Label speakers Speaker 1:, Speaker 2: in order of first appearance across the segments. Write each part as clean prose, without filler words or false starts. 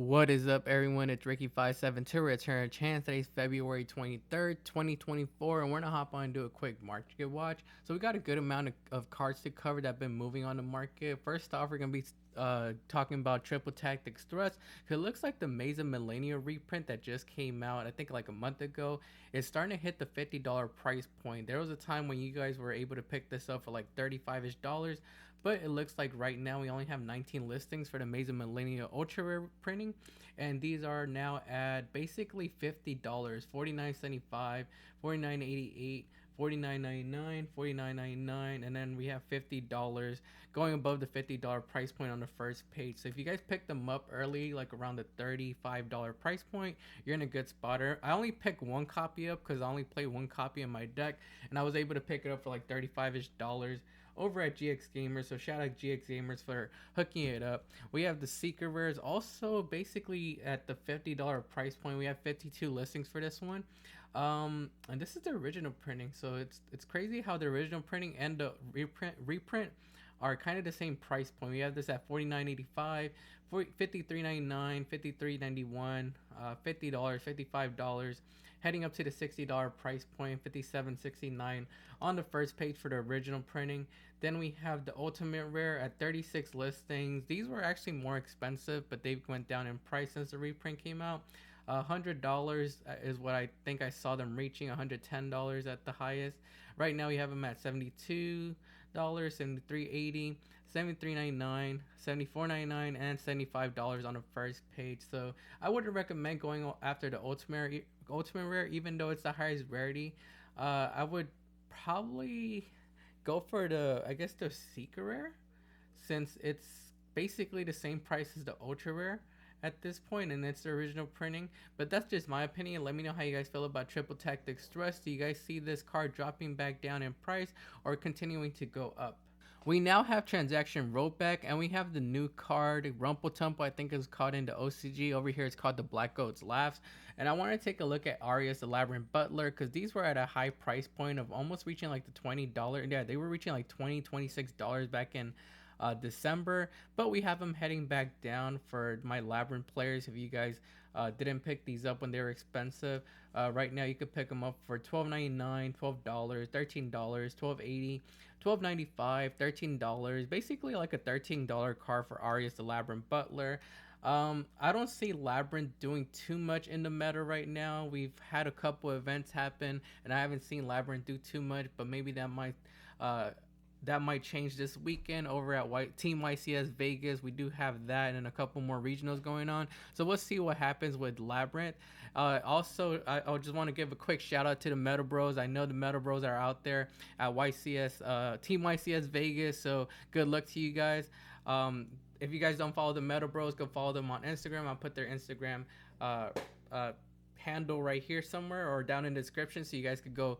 Speaker 1: What is up, everyone? It's Ricky572 to return chance. Today's February 23rd, 2024, and we're gonna hop on and do a quick market watch. So we got a good amount of cards to cover that have been moving on the market. First off, we're gonna be talking about Triple Tactics Thrust. It looks like the Maze of Millennia reprint that just came out, I think like a month ago, is starting to hit the $50 price point. There was a time when you guys were able to pick this up for like 35-ish dollars. But it looks like right now we only have 19 listings for the Maze of Millennia Ultra Rare printing, and these are now at basically $50, $49.75, $49.88, $49.99, $49.99, and then we have $50 going above the $50 price point on the first page. So if you guys pick them up early, like around the $35 price point, you're in a good spotter. I only picked one copy up because I only play one copy in my deck, and I was able to pick it up for like 35-ish dollars over at GX Gamers. So shout out GX Gamers for hooking it up. We have the Seeker Rares also basically at the $50 price point. We have 52 listings for this one. And this is the original printing, so it's crazy how the original printing and the reprint are kind of the same price point. We have this at $49.85, $53.99, $53.91, $50, $55, heading up to the $60 price point, $57.69 on the first page for the original printing. Then we have the Ultimate Rare at 36 listings. These were actually more expensive, but they went down in price since the reprint came out. $100 is what I think I saw them reaching. $110 at the highest. Right now we have them at $72, $73.80, $73.99, $74.99, and $75 on the first page. So I wouldn't recommend going after the Ultimate Rare, even though it's the highest rarity. I would probably go for the Seeker Rare, since it's basically the same price as the Ultra Rare at this point, and it's the original printing. But that's just my opinion. Let me know how you guys feel about Triple Tactics Thrust. Do you guys see this card dropping back down in price or continuing to go up? We now have Transaction Rollback, and we have the new card Rumple Tumple. I think it's called in the OCG. Over here it's called the Black Goats Laughs. And I want to take a look at Arias the Labyrinth Butler, because these were at a high price point of almost reaching like the $20. Yeah, they were reaching like $20, $26 back in December, but we have them heading back down for my Labyrinth players. If you guys didn't pick these up when they were expensive, right now you could pick them up for $12.99, $12, $13, $12.80, $12.95, $13. Basically like a $13 card for Arias the Labyrinth Butler. I don't see Labyrinth doing too much in the meta right now. We've had a couple events happen, and I haven't seen Labyrinth do too much, but maybe that might change this weekend over at Team YCS Vegas. We do have that and a couple more regionals going on. So we'll see what happens with Labyrinth. Also, I just want to give a quick shout out to the Meta Bros. I know the Meta Bros are out there at Team YCS Vegas. So good luck to you guys. If you guys don't follow the Meta Bros, go follow them on Instagram. I'll put their Instagram handle right here somewhere or down in the description, so you guys could go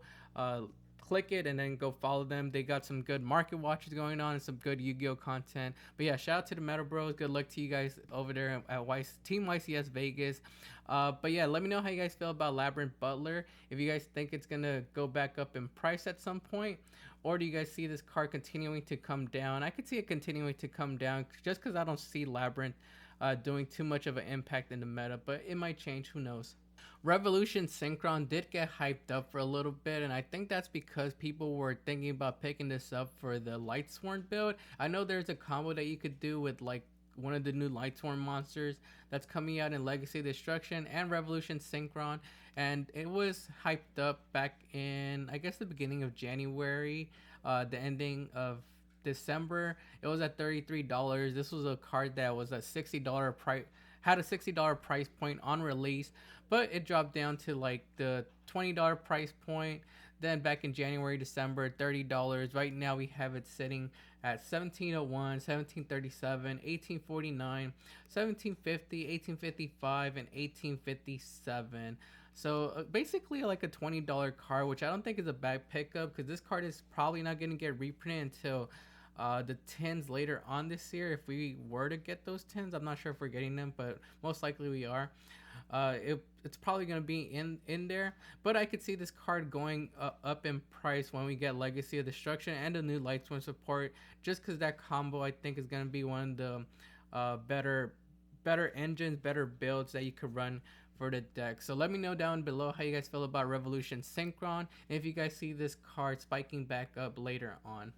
Speaker 1: click it and then go follow them. They got some good market watches going on and some good Yu-Gi-Oh content. But yeah, shout out to the Meta Bros. Good luck to you guys over there at Team YCS Vegas. But yeah, let me know how you guys feel about Labyrinth Butler. If you guys think it's gonna go back up in price at some point, or do you guys see this card continuing to come down? I could see it continuing to come down just because I don't see Labyrinth doing too much of an impact in the meta, but it might change. Who knows? Revolution Synchron did get hyped up for a little bit, and I think that's because people were thinking about picking this up for the Lightsworn build. I know there's a combo that you could do with like one of the new Lightsworn monsters that's coming out in Legacy of Destruction and Revolution Synchron, and it was hyped up back in, I guess, the beginning of January, the ending of December. It was at $33. This was a card that was a $60 price, had a $60 price point on release, but it dropped down to like the $20 price point. Then back in January, December, $30. Right now we have it sitting at 1701, 1737, 1849, 1750, 1855, and 1857. So basically like a $20 card, which I don't think is a bad pickup, because this card is probably not going to get reprinted until the 10s later on this year. If we were to get those 10s, I'm not sure if we're getting them, but most likely we are. It's probably going to be in there, but I could see this card going up in price when we get Legacy of Destruction and a new Lightsworn support, just because that combo I think is going to be one of the better better engines, better builds that you could run for the deck. So let me know down below how you guys feel about Revolution Synchron, and if you guys see this card spiking back up later on.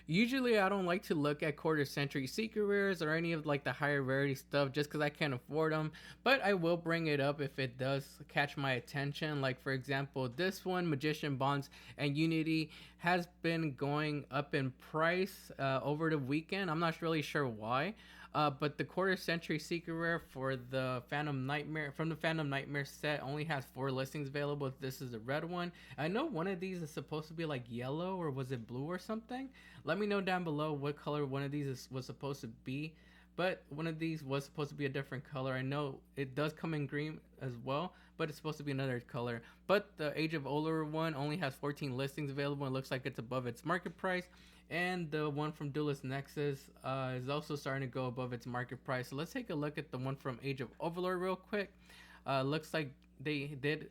Speaker 1: Usually I don't like to look at quarter century secret rares or any of like the higher rarity stuff just because I can't afford them, but I will bring it up if it does catch my attention. Like for example, this one, Magician Bonds and Unity, has been going up in price over the weekend. I'm not really sure why. But the quarter century secret rare for the Phantom Nightmare from the Phantom Nightmare set only has 4 listings available. This is the red one. I know one of these is supposed to be like yellow, or was it blue or something? Let me know down below what color one of these was supposed to be. But one of these was supposed to be a different color. I know it does come in green as well, but it's supposed to be another color. But the Age of Olor one only has 14 listings available and looks like it's above its market price. And the one from Duelist Nexus is also starting to go above its market price. So let's take a look at the one from Age of Overlord real quick. Looks like they did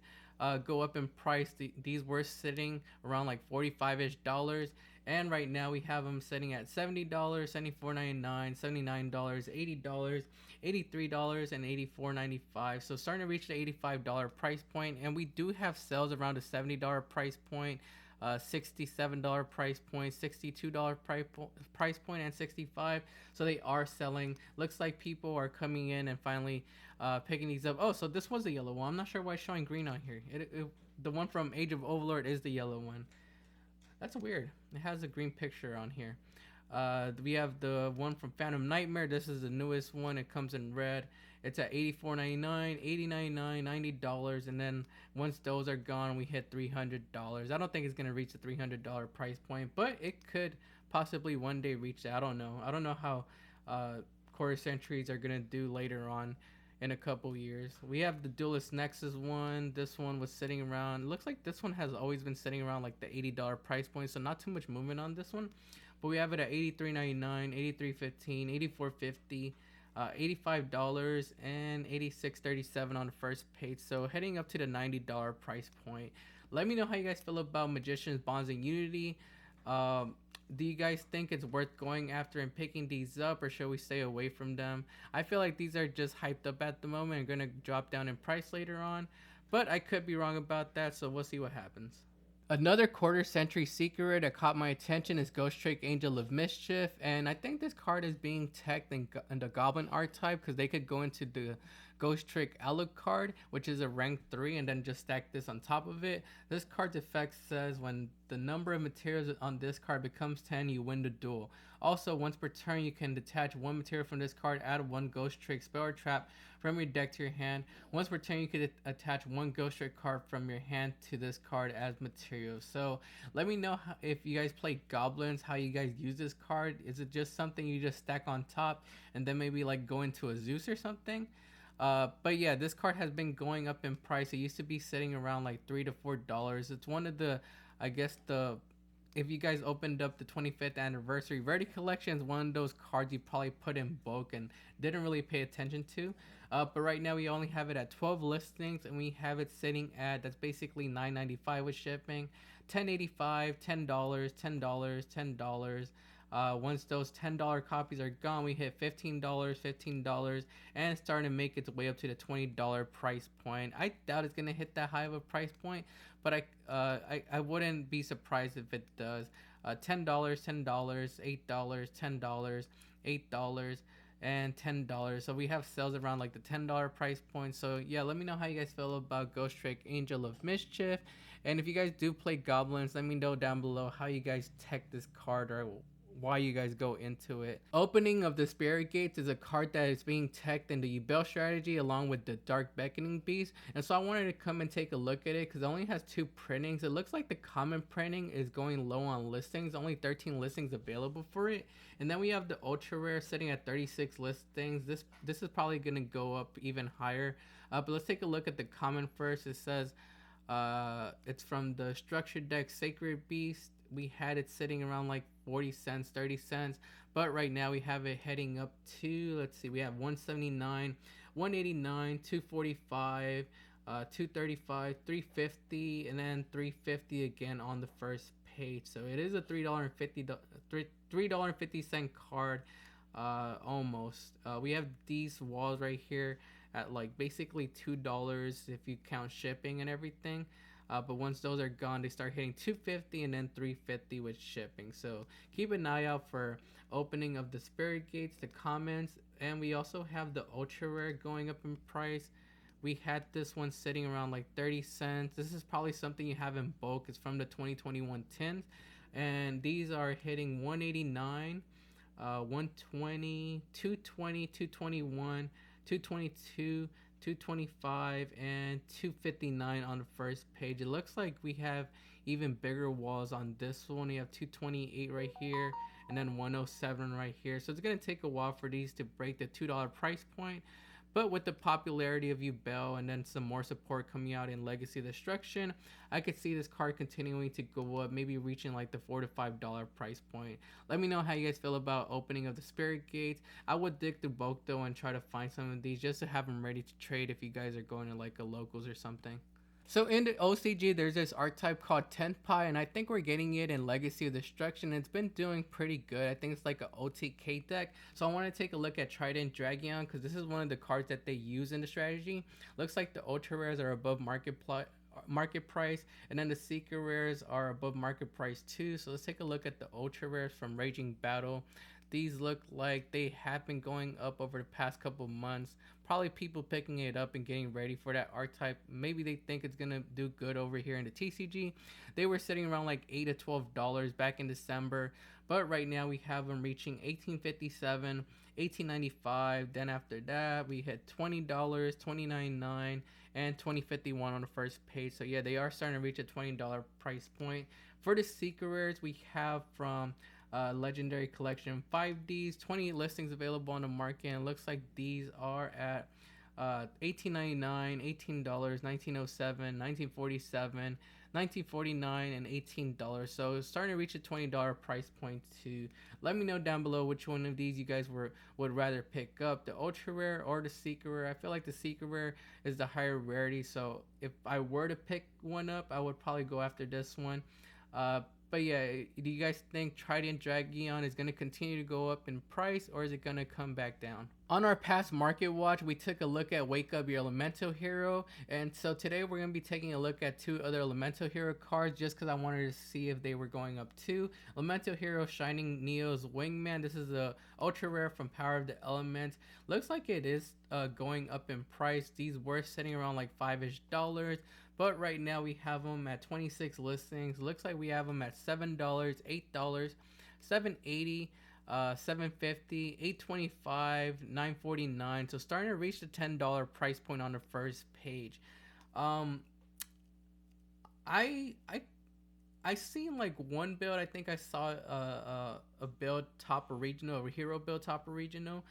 Speaker 1: go up in price. These were sitting around like $45-ish, and right now we have them sitting at $70, $74.99, $79, $80, $83, and $84.95. So starting to reach the $85 price point, and we do have sales around the $70 price point. $67 price point, $62 price point, and $65. So they are selling. Looks like people are coming in and finally picking these up. Oh, so this was the yellow one. I'm not sure why it's showing green on here. The one from Age of Overlord is the yellow one. That's weird. It has a green picture on here. We have the one from Phantom Nightmare. This is the newest one. It comes in red. It's at $84.99, $80.99, $90, and then once those are gone, we hit $300. I don't think it's gonna reach the $300 price point, but it could possibly one day reach that. I don't know. I don't know how quarter centuries are gonna do later on in a couple years. We have the Duelist Nexus one. This one was sitting around. Looks like this one has always been sitting around like the $80 price point, so not too much movement on this one. But we have it at $83.99, $83.15, $84.50. $85 and $86.37 on the first page, so heading up to the $90 price point. Let me know how you guys feel about Magician's Bonds and Unity. Do you guys think it's worth going after and picking these up, or should we stay away from them? I feel like these are just hyped up at the moment and gonna drop down in price later on, but I could be wrong about that, so we'll see what happens. Another quarter century secret that caught my attention is Ghost Trick Angel of Mischief, and I think this card is being teched in the Goblin archetype because they could go into the Ghost Trick Alucard, which is a rank 3, and then just stack this on top of it. This card's effect says when the number of materials on this card becomes 10, you win the duel. Also, once per turn, you can detach 1 material from this card, add 1 Ghost Trick spell or trap from your deck to your hand. Once per turn, you could attach 1 Ghost Trick card from your hand to this card as material. So let me know if you guys play Goblins, how you guys use this card. Is it just something you just stack on top and then maybe like go into a Zeus or something? But yeah, this card has been going up in price. It used to be sitting around like $3 to $4. It's one of the, I guess if you guys opened up the 25th anniversary Rarity collection, is one of those cards you probably put in bulk and didn't really pay attention to. But right now we only have it at 12 listings, and we have it sitting at, that's basically $9.95 with shipping, $10.85, $10, $10, $10. Once those $10 copies are gone, we hit $15, $15, and it's starting to make its way up to the $20 price point. I doubt it's gonna hit that high of a price point, but I wouldn't be surprised if it does. $10, $10, $8, $10, $8, and $10. So we have sales around like the $10 price point. So yeah, let me know how you guys feel about Ghost Trick Angel of Mischief, and if you guys do play Goblins, let me know down below how you guys tech this card or why you guys go into it. Opening of the Spirit Gates is a card that is being teched in the Yubel strategy along with the Dark Beckoning Beast, and so I wanted to come and take a look at it because it only has 2 printings. It looks like the common printing is going low on listings, only 13 listings available for it, and then we have the ultra rare sitting at 36 listings. This is probably going to go up even higher, but let's take a look at the common first. It says it's from the structured deck Sacred Beast. We had it sitting around like 40 cents, 30 cents, but right now we have it heading up to, let's see, we have 179, 189, 245, 235, 350, and then 350 again on the first page. So it is a $3.50 card. Almost. We have these walls right here at like basically $2 if you count shipping and everything. But once those are gone, they start hitting 250 and then 350 with shipping. So keep an eye out for opening of the spirit gates, the comments, and we also have the ultra rare going up in price. We had this one sitting around like 30 cents. This is probably something you have in bulk. It's from the 2021 tins, and these are hitting 189, 120, 220, 221, 222, 225, and 259 on the first page. It looks like we have even bigger walls on this one. We have 228 right here and then 107 right here. So it's going to take a while for these to break the $2 price point. But with the popularity of Yubel and then some more support coming out in Legacy of Destruction, I could see this card continuing to go up, maybe reaching like the $4 to $5 price point. Let me know how you guys feel about opening of the Spirit Gates. I would dig through bulk though and try to find some of these just to have them ready to trade if you guys are going to like a locals or something. So in the OCG, there's this archetype called 10th Pie, and I think we're getting it in Legacy of Destruction. It's been doing pretty good. I think it's like an OTK deck. So I want to take a look at Trident Dragon because this is one of the cards that they use in the strategy. Looks like the ultra rares are above market price, and then the secret rares are above market price too. So let's take a look at the ultra rares from Raging Battle. These look like they have been going up over the past couple months. Probably people picking it up and getting ready for that archetype. Maybe they think it's gonna do good over here in the TCG. They were sitting around like $8 to $12 back in December, but right now we have them reaching 1857, 1895. Then after that we hit $20, 29.9, and 2051 on the first page. So yeah, they are starting to reach a $20 price point. For the secret rares, we have from Legendary Collection 5Ds, 20 listings available on the market, and it looks like these are at $18.99, $18, 1907, 1947, 1949, and $18. So it's starting to reach a $20 price point too. Let me know down below which one of these you guys would rather pick up, the ultra rare or the secret rare. I feel like the secret rare is the higher rarity, so if I were to pick one up, I would probably go after this one. But yeah, do you guys think Trident Dragon is going to continue to go up in price, or is it going to come back down? On our past market watch, we took a look at Wake Up Your Elemental Hero, and so today we're going to be taking a look at two other Elemental Hero cards just because I wanted to see if they were going up too. Elemental Hero Shining Neo's Wingman. This is a ultra rare from Power of the Elements. Looks like it is going up in price. These were sitting around like $5-ish, but right now we have them at 26 listings. Looks like we have them at $7, $8, $7.80, $7.50, $8.25, $9.49. So starting to reach the $10 price point on the first page. I seen like one build. I think I saw a build top original, a hero build top original.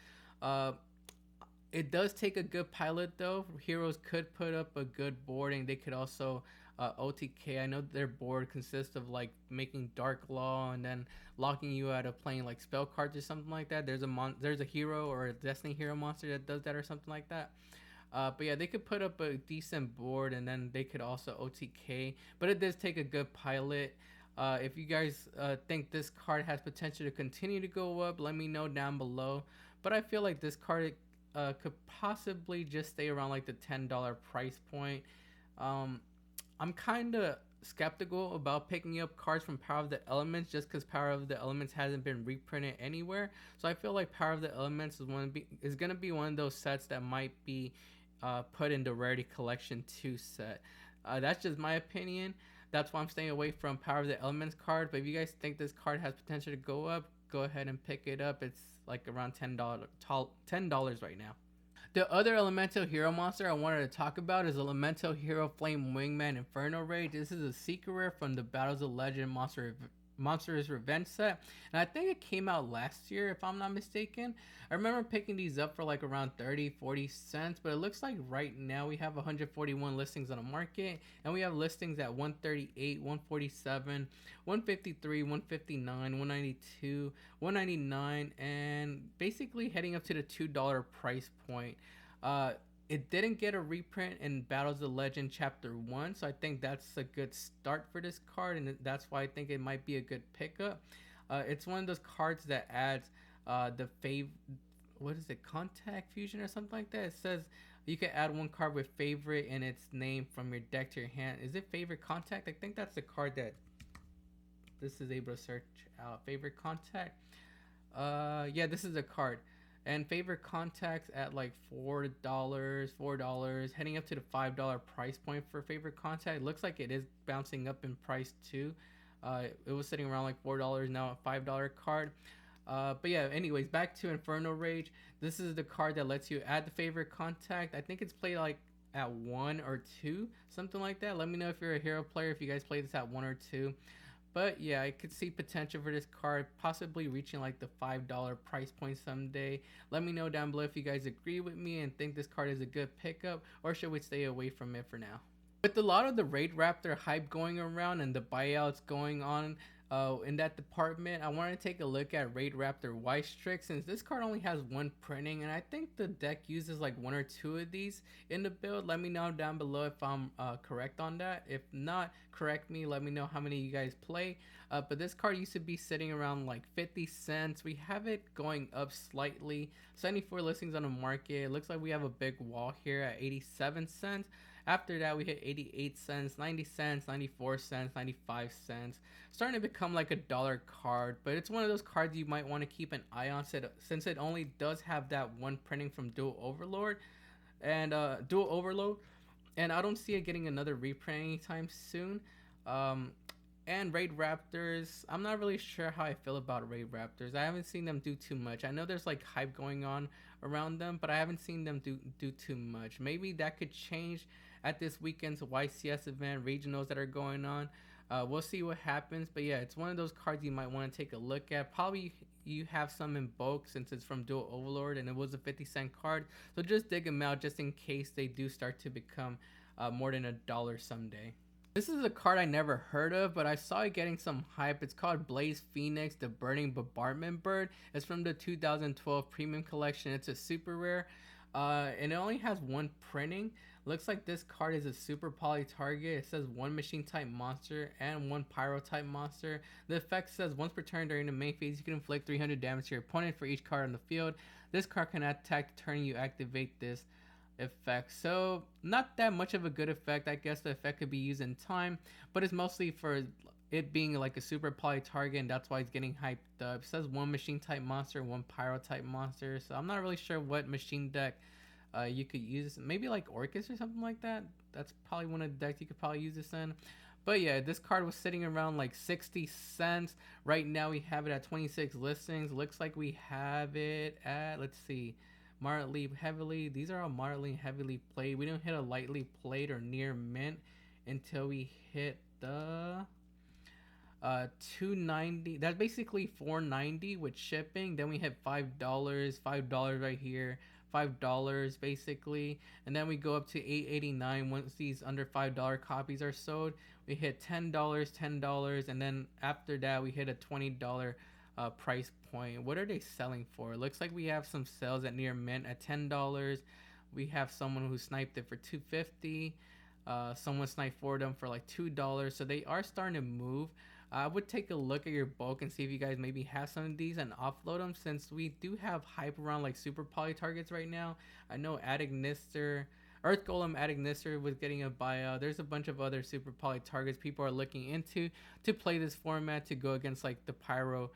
Speaker 1: It does take a good pilot though. Heroes could put up a good board, and they could also OTK. I know their board consists of like making Dark Law and then locking you out of playing like spell cards or something like that. There's a hero or a Destiny hero monster that does that or something like that. But yeah, they could put up a decent board, and then they could also OTK. But it does take a good pilot. If you guys think this card has potential to continue to go up, let me know down below. But I feel like this card could possibly just stay around like the $10 price point. I'm kind of skeptical about picking up cards from Power of the Elements just because Power of the Elements hasn't been reprinted anywhere. So I feel like Power of the Elements is gonna be one of those sets that might be put in the Rarity Collection 2 set. That's just my opinion. That's why I'm staying away from Power of the Elements card. But if you guys think this card has potential to go up, go ahead and pick it up. It's like around $10 right now. The other Elemental Hero monster I wanted to talk about is Elemental Hero Flame Wingman Inferno Rage. This is a secret rare from the Battles of Legend Monsters Revenge set, and I think it came out last year if I'm not mistaken. I remember picking these up for like around 30-40 cents, but it looks like right now we have 141 listings on the market, and we have listings at 138, 147, 153, 159, 192, 199, and basically heading up to the $2 price point. It didn't get a reprint in Battles of Legend Chapter 1, so I think that's a good start for this card, and that's why I think it might be a good pickup. It's one of those cards that adds the what is it, contact fusion or something like that. It says you can add one card with favorite and its name from your deck to your hand. Is it favorite contact? I think that's the card that this is able to search out. Favorite contact. Yeah, this is a card. And favorite contacts at like $4, heading up to the $5 price point for favorite contact. It looks like it is bouncing up in price too. It was sitting around like $4, now a $5 card. But yeah, anyways, back to Inferno Rage. This is the card that lets you add the favorite contact. I think it's played like at 1 or 2, something like that. Let me know if you're a hero player, if you guys play this at 1 or 2. But yeah, I could see potential for this card possibly reaching like the $5 price point someday. Let me know down below if you guys agree with me and think this card is a good pickup, or should we stay away from it for now? With a lot of the Raid Raptor hype going around and the buyouts going on in that department, I wanted to take a look at Raid Raptor White Strix, since this card only has 1 printing, and I think the deck uses like 1 or 2 of these in the build. Let me know down below if I'm correct on that. If not, correct me. Let me know how many you guys play. But this card used to be sitting around like 50 cents. We have it going up slightly. 74 listings on the market. It looks like we have a big wall here at 87 cents. After that, we hit 88 cents, 90 cents, 94 cents, 95 cents. Starting to become like a dollar card, but it's one of those cards you might want to keep an eye on since it only does have that 1 printing from Dual Overload. And I don't see it getting another reprint anytime soon. And Raid Raptors, I'm not really sure how I feel about Raid Raptors. I haven't seen them do too much. I know there's like hype going on around them, but I haven't seen them do too much. Maybe that could change at this weekend's YCS event, regionals that are going on. We'll see what happens, but yeah, it's one of those cards you might want to take a look at. Probably you have some in bulk since it's from Dual Overlord and it was a 50-cent card, so just dig them out just in case they do start to become more than $1 someday. This is a card I never heard of, but I saw it getting some hype. It's called Blaze Phoenix, the Burning Bombardment Bird. It's from the 2012 Premium Collection. It's a super rare, and it only has 1 printing. Looks like this card is a super poly target. It says 1 machine type monster and 1 pyro type monster. The effect says once per turn during the main phase, you can inflict 300 damage to your opponent for each card on the field. This card can attack the turn you activate this effect. So not that much of a good effect. I guess the effect could be used in time, but it's mostly for it being like a super poly target, and that's why it's getting hyped up. It says 1 machine type monster, 1 pyro type monster. So I'm not really sure what machine deck you could use. Maybe like Orcus or something like that. That's probably one of the decks you could probably use this in. But yeah, this card was sitting around like 60 cents. Right now we have it at 26 listings. Looks like we have it at, let's see, moderately heavily. These are all moderately heavily played. We don't hit a lightly played or near mint until we hit the 290. That's basically $4.90 with shipping. Then we hit $5 right here, $5 basically, and then we go up to $8.89 once these under $5 copies are sold. We hit $10, and then after that we hit a $20 price point. What are they selling for? It looks like we have some sales at near mint at $10. We have someone who sniped it for $2.50. Someone sniped for them for like $2, so they are starting to move. I would take a look at your bulk and see if you guys maybe have some of these and offload them, since we do have hype around like super poly targets right now. I know Adagnister, Earth Golem Adagnister was getting a buyout. There's a bunch of other super poly targets people are looking into to play this format to go against like the Pyro,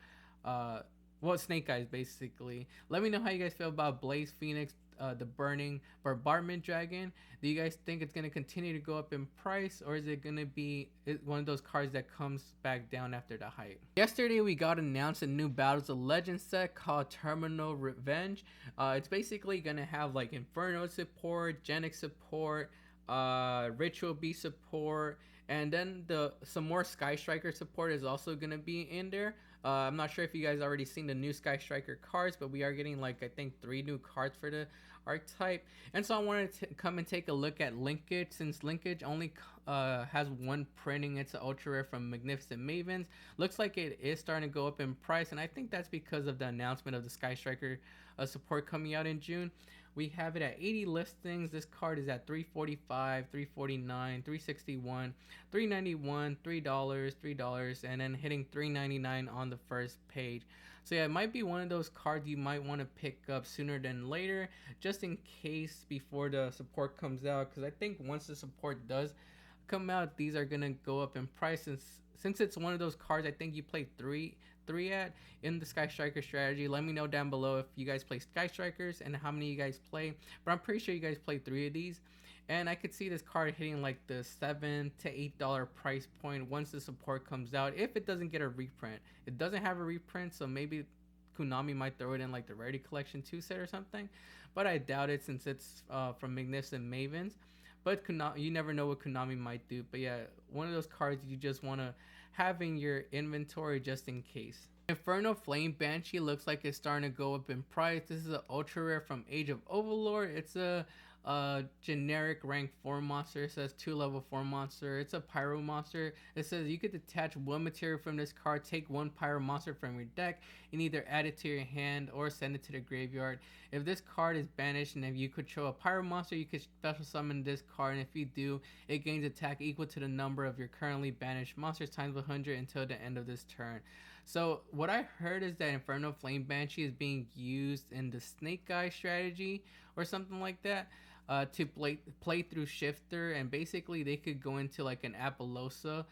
Speaker 1: Snake Eyes basically. Let me know how you guys feel about Blaze Phoenix, the Burning Bombardment Dragon. Do you guys think it's going to continue to go up in price, or is it going to be one of those cards that comes back down after the hype? Yesterday we got announced a new Battles of Legends set called Terminal Revenge. It's basically going to have like Inferno support, Genic support, Ritual Beast support, and then some more Sky Striker support is also going to be in there. I'm not sure if you guys already seen the new Sky Striker cards, but we are getting like I think 3 new cards for the archetype. And so I wanted to come and take a look at Linkage, since Linkage only has 1 printing. It's an ultra rare from Magnificent Mavens. Looks like it is starting to go up in price, and I think that's because of the announcement of the Sky Striker support coming out in June. We have it at 80 listings. This card is at 345, 349, 361, 391, $3, $3, and then hitting 399 on the first page. So yeah, it might be one of those cards you might want to pick up sooner than later, just in case before the support comes out. Because I think once the support does come out, these are gonna go up in price. Since it's one of those cards, I think you play three at in the Sky Striker strategy. Let me know down below if you guys play Sky Strikers and how many you guys play. But I'm pretty sure you guys play 3 of these. And I could see this card hitting like the $7 to $8 price point once the support comes out, if it doesn't get a reprint. It doesn't have a reprint, so maybe Konami might throw it in like the Rarity Collection 2 set or something. But I doubt it, since it's from Magnificent Mavens. But you never know what Konami might do. But yeah, one of those cards you just want to have in your inventory just in case. Inferno Flame Banshee looks like it's starting to go up in price. This is an ultra rare from Age of Overlord. It's a generic rank 4 monster. It says 2 level 4 monster. It's a pyro monster. It says you could detach 1 material from this card, take 1 pyro monster from your deck, and either add it to your hand or send it to the graveyard. If this card is banished and if you control a pyro monster, you could special summon this card, and if you do, it gains attack equal to the number of your currently banished monsters times 100 until the end of this turn. So what I heard is that Inferno Flame Banshee is being used in the Snake Eye strategy or something like that. To play through Shifter, and basically they could go into like an Apollosa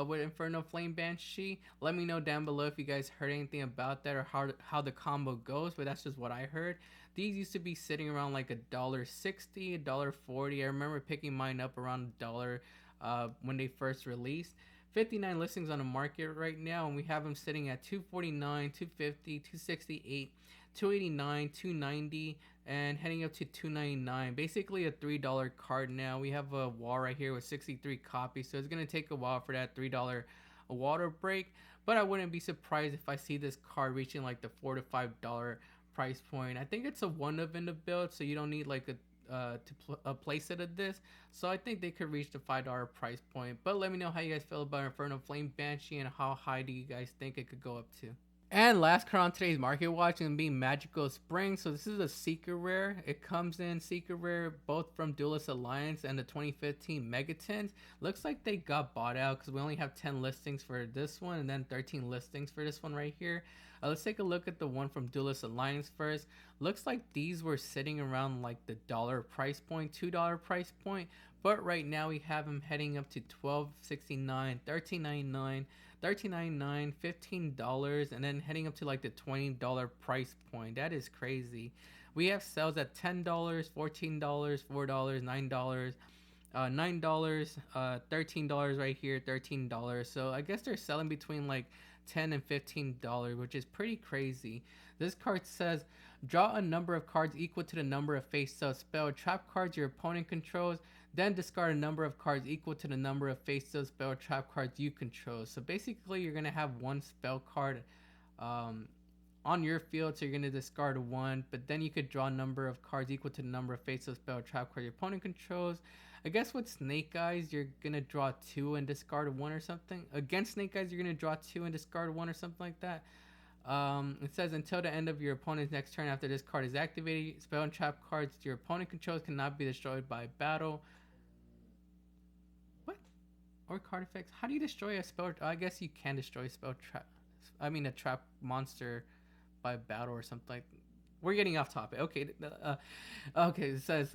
Speaker 1: with Inferno Flame Banshee. Let me know down below if you guys heard anything about that or how the combo goes, but that's just what I heard. These used to be sitting around like $1.60, $1.40. I remember picking mine up around $1 when they first released. 59 listings on the market right now, and we have them sitting at $249, $250, $268, $289, $290, and heading up to $299. Basically a $3 card now. We have a wall right here with 63 copies, so it's gonna take a while for that $3 water break. But I wouldn't be surprised if I see this card reaching like the $4 to $5 price point. I think it's a one of in the build, so you don't need like a playset of this, so I think they could reach the $5 price point. But let me know how you guys feel about Inferno Flame Banshee and how high do you guys think it could go up to. And last card on today's market watch is going to be Magical Spring. So this is a secret rare. It comes in secret rare both from Duelist Alliance and the 2015 Megatins. Looks like they got bought out because we only have 10 listings for this one and then 13 listings for this one right here. Let's take a look at the one from Duelist Alliance first. Looks like these were sitting around like the $1 price point, $2 price point. But right now we have them heading up to $12.69, $13.99, $13.99, $15, and then heading up to like the $20 price point. That is crazy. We have sales at $10, $14, $4, $9, $9, $13 right here, $13. So I guess they're selling between like $10 and $15, which is pretty crazy. This card says draw a number of cards equal to the number of face-up spell trap cards your opponent controls, then discard a number of cards equal to the number of face-up spell trap cards you control. So basically you're gonna have one spell card on your field, so you're gonna discard one, but then you could draw a number of cards equal to the number of face-up spell trap cards your opponent controls. I guess with Snake Eyes you're gonna draw 2 and discard 1 or something. Against Snake Eyes you're gonna draw 2 and discard 1 or something like that. It says until the end of your opponent's next turn after this card is activated, spell and trap cards your opponent controls cannot be destroyed by battle. What? Or card effects? How do you destroy a spell? I guess you can destroy a trap monster by battle or something like that. We're getting off topic. Okay. Okay. It says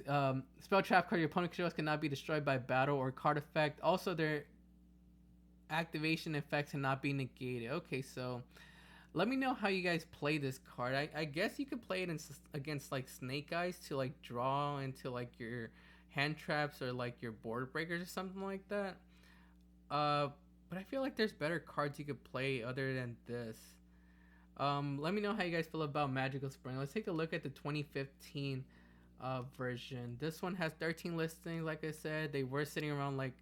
Speaker 1: spell trap card your opponent controls cannot be destroyed by battle or card effect. Also, their activation effects cannot be negated. Okay, so let me know how you guys play this card. I guess you could play it against like Snake Eyes to like draw into like your hand traps or like your board breakers or something like that. But I feel like there's better cards you could play other than this. Let me know how you guys feel about Magical Spring. Let's take a look at the 2015 version. This one has 13 listings. Like I said, they were sitting around like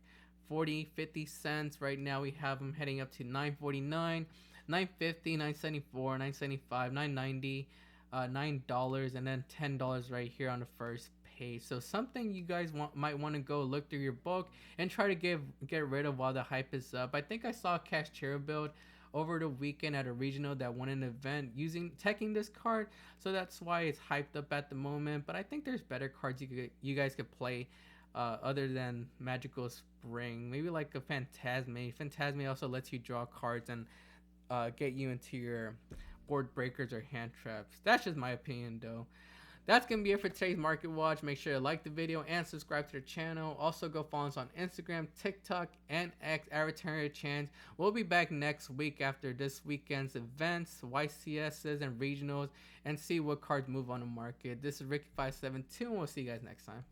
Speaker 1: 40-50 cents. Right now we have them heading up to $9.49, $9.50, $9.74, $9.75, $9.90, $9, and then $10 right here on the first page. So something you guys might want to go look through your bulk and try to get rid of while the hype is up. I think I saw a Cashtira build over the weekend at a regional that won an event using teching this card, so that's why it's hyped up at the moment. But I think there's better cards you guys could play other than Magical Spring. Maybe like a Phantasme. Phantasme also lets you draw cards and get you into your board breakers or hand traps. That's just my opinion though. That's gonna be it for today's market watch. Make sure to like the video and subscribe to the channel. Also go follow us on Instagram, TikTok, and X at Return to Chance. We'll be back next week after this weekend's events, YCSs and regionals, and see what cards move on the market. This is Ricky572, and we'll see you guys next time.